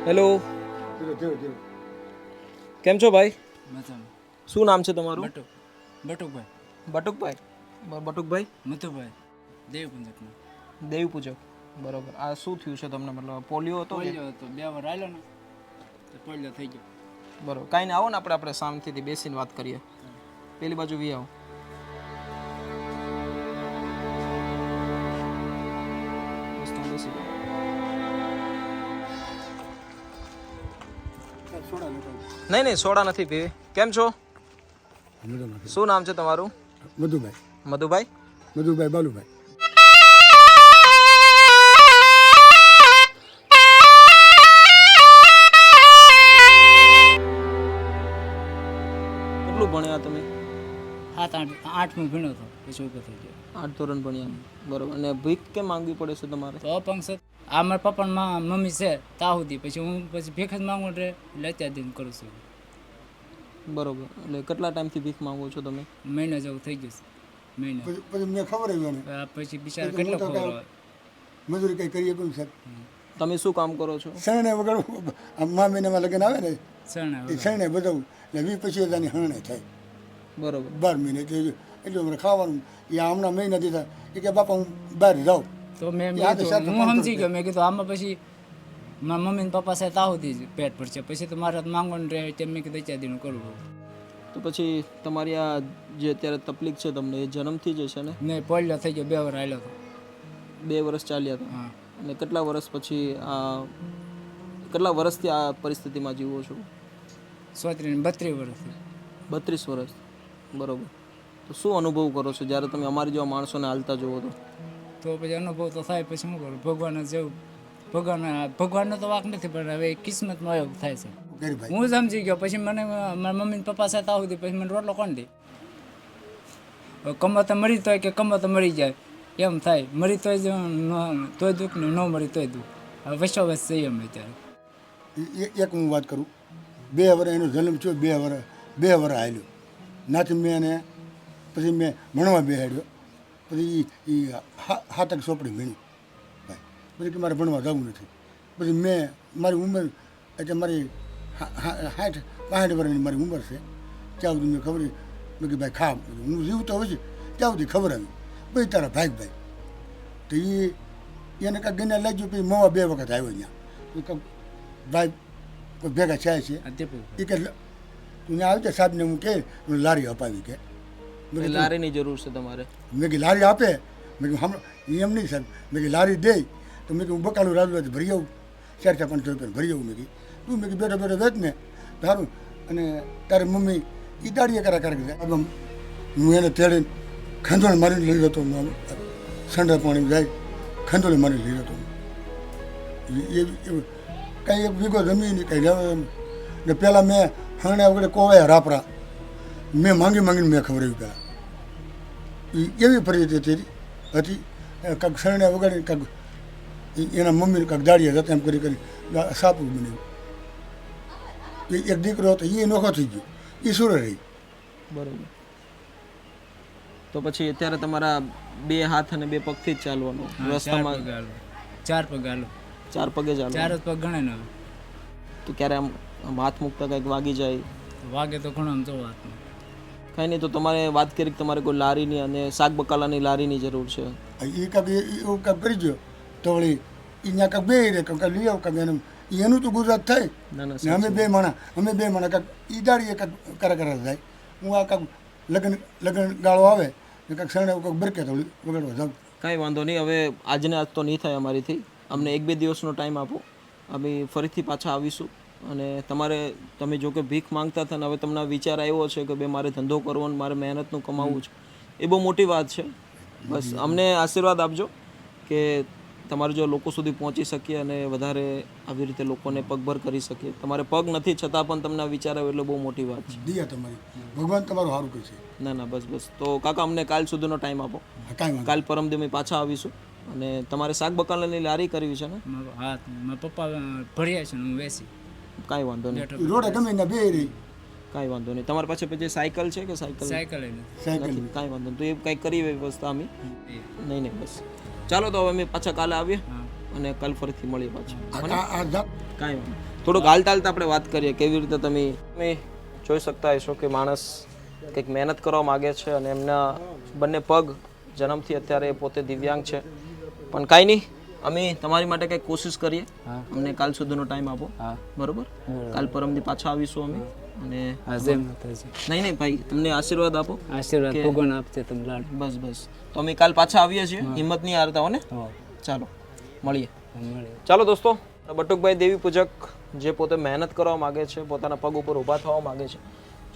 Hello, કેમ છો ભાઈ? મજામાં. શું નામ છે તમારું? બટુકભાઈ. બટુકભાઈ. બટુકભાઈ મથુભાઈ દેવપંજકનો દેવી પૂજક. બરોબર. આ શું થયું છે તમને? મતલબ પોલિયો હતો કે? પોલિયો હતો 2 વાર આવ્યો ને તો પોલિયો થઈ ગયો. બરોબર. કાંઈ નહીં, આવો ને આપણે શાંતિથી બેસીને વાત કરીએ. પેલી બાજુ વી આવો. બસ તમે બેસી જાઓ. નહીં સોડા નથી પીવી. કેમ છો? શું નામ છે તમારું? મધુભાઈ. મધુભાઈ. મધુભાઈ બાલુભાઈ. કેટલું ભણ્યા તમે? 7-8 ભણ્યો હતો પછી ઉભો થઈ ગયો. 8 ધોરણ ભણ્યા. બરોબર. અને ભીખ કેમ માંગવી પડે છે તમારે? તો અપંગ છે. આ મારા પપ્પા મમ્મી છે તા સુધી પછી હું ભીખ જ માંગુ એટલે અત્યાર દિન કરું છું. બરોબર. એટલે કેટલા ટાઈમથી ભીખ માંગો છો તમે? મહિના જેવું થઈ ગયું છે. મહિના પછી મેં ખબર આવી ને પછી બિચારા કેટલો ખબર હોય. મજૂરી કંઈ કરીએ પણ સાહેબ. તમે શું કામ કરો છો? શરણે વગર મા મહિનામાં લગ્ન આવે ને શરણે એ શરણે બધાવું એટલે 20-25 હજારની હરણે થાય બરોબર. 12 મહિને એટલું અમારે ખાવાનું. એ હમણાં મહિના દીધા એ કે બાપા હું બહાર જાઉં તો મેં યાદ છે, કીધું, હું સમજી ગયો. મેં કીધું આમાં પછી મારા મમ્મી ને પપ્પા સાથે તાહુથી જ પેટ ભરશે પછી તો મારે માંગવાનું રહે તેમ મેં કીધું અત્યાર દિન કરવું. તો પછી તમારી આ જે અત્યારે તકલીફ છે તમને એ જન્મથી જ છે ને? નહીં પોલિયો થઈ ગયો 2 વાર આવ્યો હતો. 2 વર્ષ ચાલ્યા હતા. હા અને કેટલા વર્ષ પછી કેટલા વર્ષથી આ પરિસ્થિતિમાં જીવો છો? 32 વર્ષથી. 32 વર્ષ. બરોબર. તો શું અનુભવ કરો છો જ્યારે તમે અમારી જેવા માણસોને હાલતા જુઓ તો? તો પછી અનુભવ તો થાય પછી શું કરું? ભગવાન જેવું ભગવાનનો તો વાંક નથી પણ હવે કિસ્મતનો યોગ થાય છે. ગરીભાઈ હું સમજી ગયો પછી મને મારા મમ્મી ને પપ્પા સાથે આવું પછી મને રોટલો કોણ દે? કમાતા મરી તોય કે કમાતા મરી જાય એમ થાય. મરી તોય તોય દુઃખ ને ન મરી તોય દુઃખ. હવે વચ્ચો વચ્ચ જઈએ અમે અત્યારે. એક હું વાત કરું 2 વર્ષ એનો જન્મ થયો 2 વર્ષ હાલ્યો નાથી મેં એને પછી મેં ભણવા બેહાડ્યો પછી એ 7 ચોપડી ભણી ભાઈ પછી કે મારે ભણવા જવું નથી પછી મેં મારી ઉંમર એટલે મારી 60-65 વર્ષની મારી ઉંમર છે ત્યાં સુધી મેં ખબર મેં કે ભાઈ ખા હું જીવતો હોય છે ત્યાં સુધી ખબર આવી ભાઈ તારા ભાઈ તો એને કાંઈક ગણ્યા લાગ્યું પછી મવા 2 વખત આવ્યો અહીંયા કાંઈક ભાઈ કોઈ ભેગા થાય છે એ કે તું આવી જાય સાહેબને હું કે લારી અપાવી કે લારીની જરૂર છે તમારે? મેં કે લારી આપે મેં કીધું હમણાં એમ નહીં સાહેબ મેં કે લારી દે તો મેં હું બકાલું રાજુ ભરી આવું 400-500 રૂપિયા ભરી આવું મેં કીધું તું મેં કીધું બેઠો વેચ ને તારું અને તારી મમ્મી એ દાડીએ કરે હું એને તેડીને ખંજોળ મારીને લઈ જતો સંડા પાણી જાય ખંજોળ મારીને લઈ જતો કાંઈ એક વીઘો જમીન કંઈ રહેવા ને પહેલાં મેં હણે વગેરે કોવાયા રાપરા મેં માંગીને મેં ખવડાવ્યું પહેલાં એવી પરિસ્થિતિ હતી કાંઈક શરણે વગાડીને કાંઈક એના મમ્મીને કાંઈક દાડીએ જતા એમ કરી સાપું બન્યું. એક દીકરો હતો એ નોખો થઈ ગયો એ સુરે રહી. બરોબર. તો પછી અત્યારે તમારા 2 હાથ અને 2 પગથી જ ચાલવાનું? રસ્તામાં 4 પગ હાલો. 4 પગે ચાલો? 4 જ પગ ગણે ને. તો ક્યારે આમ હાથ મૂકતા કંઈક વાગી જાય? વાગે તો ઘણો આમ જોવો હાથમાં. કાંઈ નહીં. તો તમારે વાત કરી કે તમારે કોઈ લારીની અને શાક બકાલાની લારીની જરૂર છે. એ કાંઈક એવું કાંઈક કરી ગયો તો વળી અહીંયા કાંઈક બે રહે કાંઈક લઈ આવ કાંઈક એનું તો ગુજરાત થાય ના ના, ને અમે બે માણા કાંઈક ઈ દાડીએ કાંઈક કરે જાય હું આ કાંઈક લગ્ન ગાળો આવે ને કાંઈક શરણે કાંઈક બરકે તો વગાડવા જાઉં. કાંઈ વાંધો નહીં. હવે આજને આજ તો નહીં થાય અમારીથી. અમને 1-2 દિવસનો ટાઈમ આપો. અમે ફરીથી પાછા આવીશું. અને તમે જો કે ભીખ માંગતા હતા ને હવે તમને વિચાર આવ્યો છે કે ભાઈ મારે ધંધો કરવો અને મારે મહેનતનું કમાવવું છે, એ બહુ મોટી વાત છે. બસ અમને આશીર્વાદ આપજો કે તમારે જો લોકો સુધી પહોંચી શકીએ અને વધારે આવી રીતે લોકોને પગભર કરી શકીએ. તમારે પગ નથી છતાં પણ તમને આ વિચાર આવ્યો એટલે બહુ મોટી વાત છે. દિયા તમારી ભગવાન તમારું સારું કરશે. ના બસ. તો કાકા અમને કાલ સુધીનો ટાઈમ આપો. કાંઈ કાલ પરમ દી અમે પાછા આવીશું. અને તમારે શાક બકાલાની લારી કરવી છે ને? હા મારા પપ્પા ભર્યા છે ને હું વેચી. કાંઈ વાંધો નહીં. રોડે ગમે ને બે રહી કાંઈ વાંધો નહીં. તમારી પાસે પછી સાયકલ છે કે સાયકલ નથી? કાંઈ વાંધો નહીં. તો એ કંઈક કરી વ્યવસ્થા અમે નહીં બસ. ચાલો તો હવે અમે પાછા કાલે આવીએ અને કાલ ફરીથી મળીએ પાછા. કાંઈ વાંધો. થોડુંક હાલતા હાલતા આપણે વાત કરીએ કેવી રીતે તમે જોઈ શકતા હશો કે માણસ કંઈક મહેનત કરવા માગે છે અને એમના બંને પગ જન્મથી અત્યારે પોતે દિવ્યાંગ છે પણ કાંઈ નહીં અમે તમારી માટે કંઈક કોશિશ કરીએ અમને કાલ સુધીનો ટાઈમ આપો બરોબર કાલ પરમથી પાછા આવીશું અમે અને નહીં ભાઈ તમને આશીર્વાદ આપો આશીર્વાદ ભગવાન આપશે તમે લાડ બસ તો અમે કાલ પાછા આવીએ છીએ હિંમત નહીં હારતા હો ને ચાલો મળીએ ચાલો દોસ્તો બટુકભાઈ દેવી પૂજક જે પોતે મહેનત કરવા માગે છે પોતાના પગ ઉપર ઊભા થવા માગે છે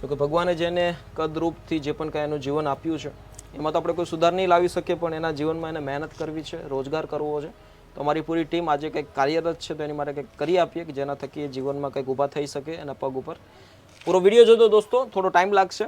જોકે ભગવાને જેને કદરૂપથી જે પણ કાંઈ એનું જીવન આપ્યું છે એમાં તો આપણે કોઈ સુધાર નહીં લાવી શકીએ પણ એના જીવનમાં એને મહેનત કરવી છે રોજગાર કરવો છે તો અમારી પૂરી ટીમ આજે કંઈક કાર્યરત છે તો એની માટે કંઈક કરી આપીએ કે જેના થકી એ જીવનમાં કંઈક ઊભા થઈ શકે એના પગ ઉપર પૂરો વિડીયો જોજો દોસ્તો થોડો ટાઈમ લાગશે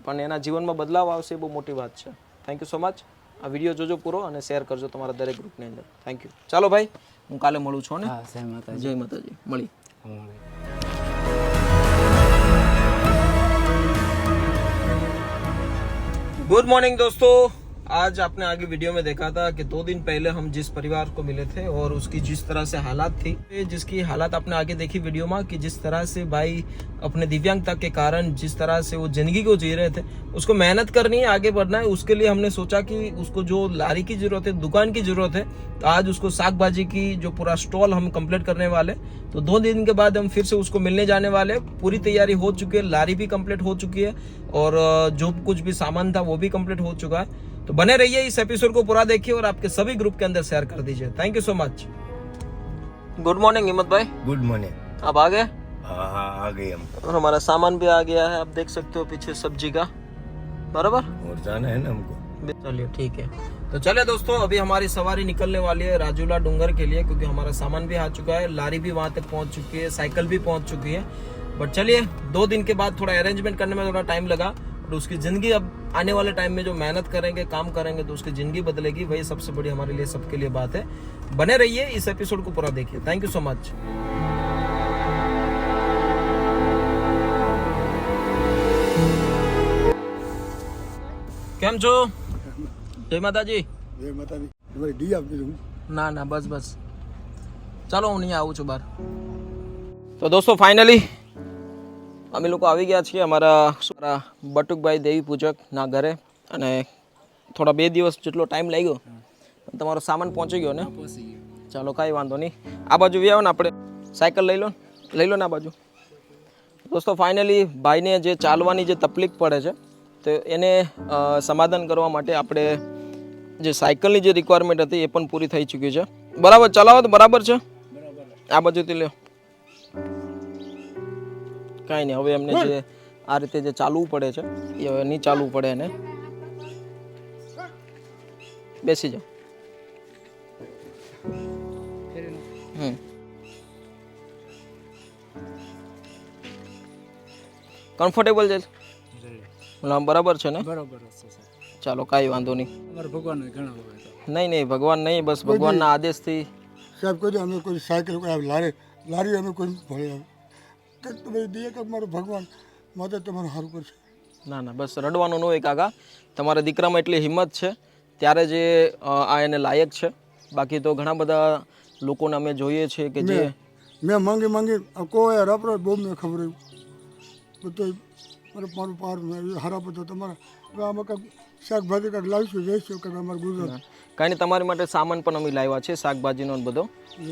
પણ એના જીવનમાં બદલાવ આવશે એ બહુ મોટી વાત છે થેન્ક યુ સો મચ આ વિડીયો જોજો પૂરો અને શેર કરજો તમારા દરેક ગ્રુપની અંદર થેન્ક યુ ચાલો ભાઈ હું કાલે મળું છું ને જય માતાજી મળી गुड मॉर्निंग दोस्तों आज आपने आगे वीडियो में देखा था कि 2 दिन पहले हम जिस परिवार को मिले थे और उसकी जिस तरह से हालात थी जिसकी हालात आपने आगे देखी वीडियो में कि जिस तरह से भाई अपने दिव्यांगता के कारण जिस तरह से वो जिंदगी को जी रहे थे उसको मेहनत करनी है आगे बढ़ना है उसके लिए हमने सोचा कि उसको जो लारी की जरूरत है दुकान की जरूरत है तो आज उसको साग भाजी की जो पूरा स्टॉल हम कंप्लीट करने वाले तो 2 दिन के बाद हम फिर से उसको मिलने जाने वाले पूरी तैयारी हो चुकी है लारी भी कंप्लीट हो चुकी है और जो कुछ भी सामान था वो भी कंप्लीट हो चुका है तो बने रहिए इस एपिसोड को पूरा देखिए और आपके सभी ग्रुप के अंदर शेयर कर दीजिए thank you so much good morning हिम्मत भाई गुड मॉर्निंग आप आ गए हाँ आ गए हम और हमारा सामान भी आ गया है आप देख सकते हो पीछे सब्जी का बराबर और जाना है ना हमको चलिए ठीक है तो चले दोस्तों अभी हमारी सवारी निकलने वाली है राजूला डूंगर के लिए क्योंकि हमारा सामान भी आ चुका है लारी भी वहां तक पहुंच चुकी है साइकिल भी पहुंच चुकी है बट चलिए 2 दिन के बाद थोड़ा अरेंजमेंट करने में थोड़ा टाइम लगा और उसकी जिंदगी अब आने वाले टाइम में जो मेहनत करेंगे काम करेंगे तो उसकी जिंदगी बदलेगी वही सबसे बड़ी हमारे लिए सबके लिए बात है बने रहिए इस एपिसोड को पूरा देखिए थैंक यू सो मच કેમ છો જય માતાજી જય માતાજી તમારી ડી આપી દઉં ના બસ ચાલો હું અહીંયા આવું છું બહાર તો દોસ્તો ફાઇનલી અમે લોકો આવી ગયા છીએ અમારા બટુકભાઈ દેવી પૂજકના ઘરે અને થોડા 2 દિવસ જેટલો ટાઈમ લાગ્યો તમારો સામાન પહોંચી ગયો ને ચાલો કાંઈ વાંધો નહીં આ બાજુ બી આવો ને આપણે સાયકલ લઈ લો ને આ બાજુ દોસ્તો ફાઇનલી ભાઈને જે ચાલવાની જે તકલીફ પડે છે તો એને સમાધાન કરવા માટે આપણે જે સાયકલની જે રિક્વાયરમેન્ટ હતી એ પણ પૂરી થઈ ચૂકી છે બરાબર ચલાવો તો બરાબર છે આ બાજુથી લ્યો કાંઈ નહીં હવે એમને જે આ રીતે જે ચાલવું પડે છે એ હવે નહીં ચાલવું પડે એને બેસી જાઓ કમ્ફર્ટેબલ છે બરાબર છે ને બરાબર ચાલો કાંઈ વાંધો નહીં અમારે ભગવાન ઘણા નહીં ભગવાન નહીં બસ ભગવાનના આદેશથી સાહેબ કહ્યું અમે કોઈ સાયકલ કોઈ લારી અમે કોઈ ભળે કે તમે દઈએ કે મારો ભગવાન મદદ તમારું સારું કરશે ના બસ રડવાનું ન હોય કાકા તમારા દીકરામાં એટલી હિંમત છે ત્યારે જે આ એને લાયક છે બાકી તો ઘણા બધા લોકોને અમે જોઈએ છીએ કે જે મેં માંગી કોઈ રપરો બહુ મેં ખબર બધું મારું પાર હરાપ હતો તમારા આમાં કાંઈક શાકભાજી કાંઈક લાવીશું જઈશું કે અમારે ગુજરાત કાંઈ નહીં તમારી માટે સામાન પણ અમે લાવ્યા છે શાકભાજીનો બધો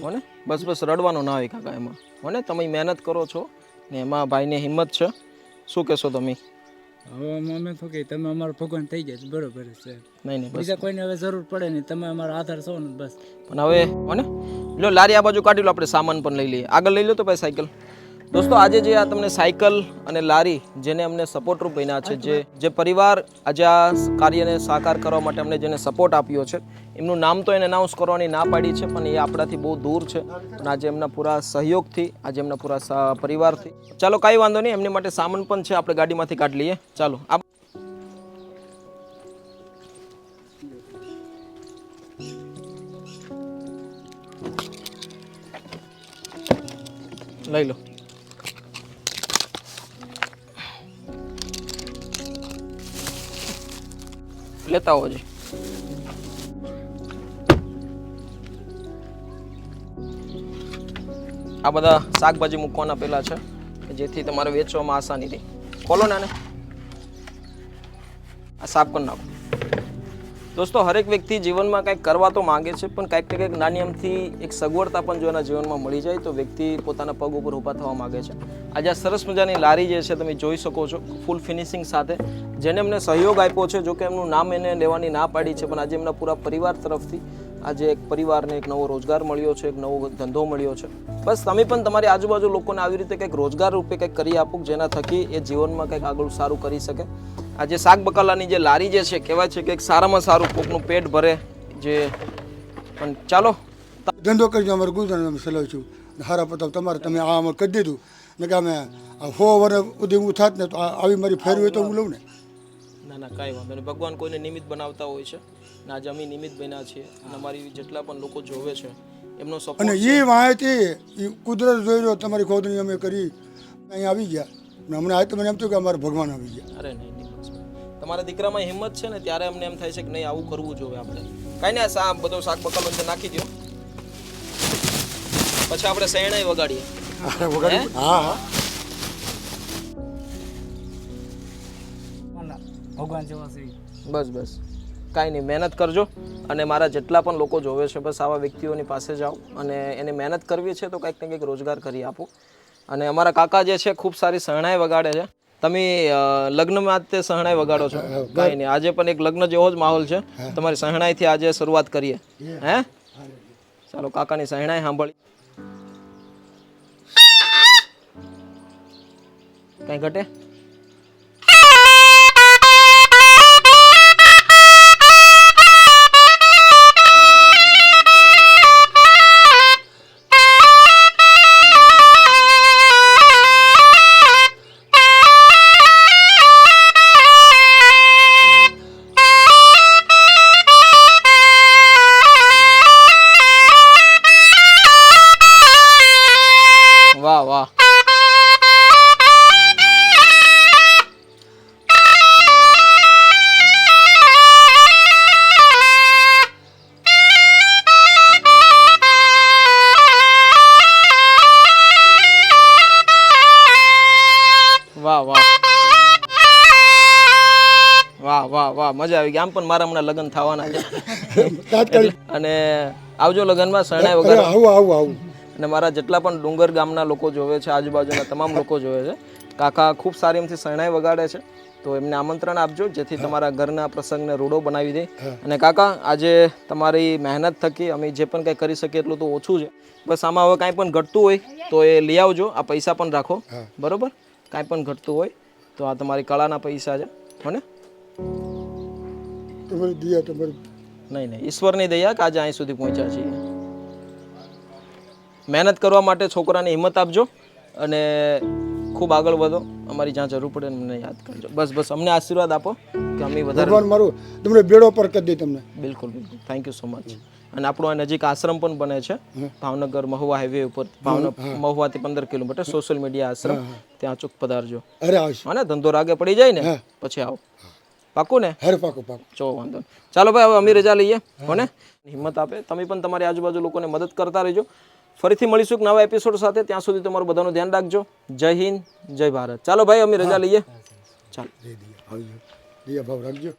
હો ને બસ રડવાનું ના હોય કાકા એમાં હો ને તમે મહેનત કરો છો ને એમાં ભાઈને હિંમત છે શું કહેશો તમે હવે અમે શું કે તમે અમારા ભગવાન થઈ ગયા બરોબર છે નહીં બસ બીજા કોઈને હવે જરૂર પડે નહીં તમે અમારા આધાર છો ને બસ પણ હવે હો ને લો લારી આ બાજુ કાઢી લો આપણે સામાન પણ લઈ લઈએ આગળ લઈ લો તો ભાઈ સાયકલ દોસ્તો આજે જે આ તમને સાયકલ અને લારી જેને અમને સપોર્ટરૂપ બન્યા છે જે પરિવાર આજે આ કાર્યને સાકાર કરવા માટે અમને જેને સપોર્ટ આપ્યો છે એમનું નામ તો એને અનાઉન્સ કરવાની ના પાડી છે પણ એ આપણાથી બહુ દૂર છે અને આજે એમના પૂરા સહયોગથી આજે એમના પૂરા પરિવારથી ચાલો કાંઈ વાંધો નહીં એમની માટે સામાન પણ છે આપણે ગાડીમાંથી કાઢી લઈએ ચાલો આ લઈ લો લેતા આવો જી આ બધા શાકભાજી મૂકવાના પેલા છે જેથી તમારે વેચવામાં આસાની રહે. ખોલો ને આને, આ સાફ કરી નાખો. દોસ્તો, હરેક વ્યક્તિ જીવનમાં કંઈક કરવા તો માંગે છે, પણ કંઈક ને કંઈક નાની અમથી એક સગવડતા પણ જો એના જીવનમાં મળી જાય તો વ્યક્તિ પોતાના પગ ઉપર ઊભા થવા માંગે છે. આજે આ સરસ મજાની લારી જે છે તમે જોઈ શકો છો ફૂલ ફિનિશિંગ સાથે, જેને એમને સહયોગ આપ્યો છે. જો કે એમનું નામ એને લેવાની ના પાડી છે, પણ આજે એમના પૂરા પરિવાર તરફથી આજે એક પરિવારને એક નવો રોજગાર મળ્યો છે, એક નવો ધંધો મળ્યો છે. બસ તમે પણ તમારી આજુબાજુ લોકોને આવી રીતે કંઈક રોજગાર રૂપે કંઈક કરી આપો, જેના થકી એ જીવનમાં કંઈક આગળ સારું કરી શકે. આજે શાક બકાલાની જે લારી જે છે કહેવાય છે કે એક સારામાં સારું કોકનું પેટ ભરે જે. પણ ચાલો, ધંધો કરજો, અમારે ગુજરાત અમે ચલાવીશું. હારા પતાવ તમારે તમે આ અમારે કરી દીધું ને કે અમે 100 વર્ષ સુધી હું થાત ને તો આવી મારી ફેરવી હોય તો હું લઉં ને. ના ના, કાંઈ વાંધો નહીં. ભગવાન કોઈને નિમિત્ત બનાવતા હોય છે ને આજે અમે નિમિત્ત બન્યા છીએ અને અમારી જેટલા પણ લોકો જોવે છે એમનો સપોર્ટ. અને એ માહિતી એ કુદરત જોઈ લો, તમારી ખોદણી અમે કરી અહીં આવી ગયા ને હમણાં આજે મને એમ થયું કે અમારા ભગવાન આવી ગયા. અરે નહીં નહીં, બસ તમારા દીકરામાં હિંમત છે ને ત્યારે અમને એમ થાય છે કે નહીં આવું કરવું જોઈએ આપણે. કાંઈ નહીં, આ બધો શાક બકાલો અંદર નાખી દો, પછી આપણે શેરણાઈ વગાડીએ. હા હા, ભગવાન જેવા છે. બસ બસ, કાંઈ નહીં, મહેનત કરજો. અને મારા જેટલા પણ લોકો જોવે છે બસ આવા વ્યક્તિઓની પાસે જાઓ અને એને મહેનત કરવી છે તો કંઈક ને કંઈક રોજગાર કરી આપો. અને અમારા કાકા જે છે ખૂબ સારી શરણાઈ વગાડે છે. તમે લગ્નમાં જ તે શરણાઈ વગાડો છો? કાંઈ નહીં, આજે પણ એક લગ્ન જેવો જ માહોલ છે. તમારી શરણાઈથી આજે શરૂઆત કરીએ. હે, ચાલો કાકાની શરણાઈ સાંભળી. કાંઈ ઘટે? વાહ વાહ, વાહ વાહ વાહ વાહ વાહ, મજા આવી ગઈ. આમ પણ મારા હમણાં લગ્ન થવાના છે અને આવજો લગ્નમાં શરણાઈ વગર. આવું આવું આવું. અને મારા જેટલા પણ ડુંગર ગામના લોકો જોવે છે, આજુબાજુના તમામ લોકો જોવે છે, કાકા ખૂબ સારી એમથી શરણાઈ વગાડે છે. તો એમને આમંત્રણ આપજો જેથી તમારા ઘરના પ્રસંગને રૂડો બનાવી દે. અને કાકા, આજે તમારી મહેનત થકી અમે જે પણ કંઈ કરી શકીએ એટલું તો ઓછું છે. બસ આમાં હવે કાંઈ પણ ઘટતું હોય તો એ લઈ આવજો. આ પૈસા પણ રાખો, બરોબર? કાંઈ પણ ઘટતું હોય તો આ તમારી કળાના પૈસા છે, હોને? તમારી દયા, તમારી નહીં નહીં, ઈશ્વરની દયા કે આજે અહીં સુધી પહોંચ્યા છીએ. મહેનત કરવા માટે છોકરાને હિંમત આપજો અને ખૂબ આગળ વધો. અમારી જ્યાં જરૂર પડે અમને યાદ કરજો. બસ બસ, અમને આશીર્વાદ આપો કે અમે વધારે. ભગવાન મારું તમને બેડો પર કરી દે તમને. બિલકુલ બિલકુલ, થેન્ક યુ સો મચ. અને આપણો આ નજીક આશ્રમ પણ બને છે ભાવનગર મહુવા હાઈવે ઉપર. મહુવાથી 15 કિલોમીટર સોશિયલ મીડિયા આશ્રમ, ત્યાં ચોક પધારજો. અરે આવશું. હા ને, ધંધો રાગે પડી જાય ને પછી આવો. પાકું ને? હરે પાકો પાકો. ચો વાંધો નહીં. ચાલો ભાઈ, હવે અમે રજા લઈએ, હોને? હિંમત આપે. તમે પણ તમારી આજુબાજુ લોકોને મદદ કરતા રહેજો. ફરીથી મળીશું નવા એપિસોડ સાથે. ત્યાં સુધી તમારું બધાનું ધ્યાન રાખજો. જય હિન્દ, જય ભારત. ચાલો ભાઈ, અમે રજા લઈએ. ચાલો, આવજો. દયા ભાવ રાખજો.